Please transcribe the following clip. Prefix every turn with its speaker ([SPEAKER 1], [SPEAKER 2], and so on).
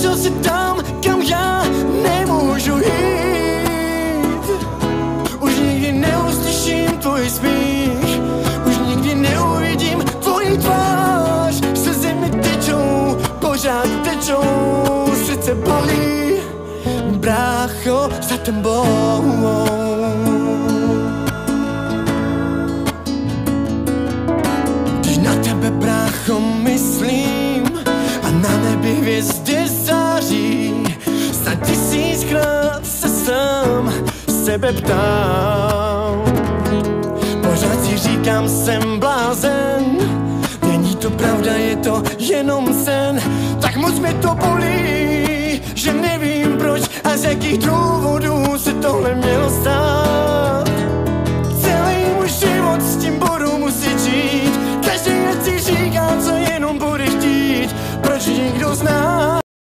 [SPEAKER 1] Našel si tam, kam já nemůžu jít. Už nikdy neuslyším tvůj smích, už nikdy neuvidím tvoji tvář. Slzy mi tečou, pořád tečou, srdce bolí, brácho, za tebou. Když na tebe, brácho, myslím a na nebi hvězdy září, snad tisíckrát se sám sebe ptám. Pořád si říkám, jsem blázen, není to pravda, je to jenom sen. Tak moc mě to bolí, že nevím proč a z jakých důvodů se tohle mělo stát. Celý můj život s tím budu muset žít, každý ať si říká, co jenom bude chtít. Proč nikdo z nás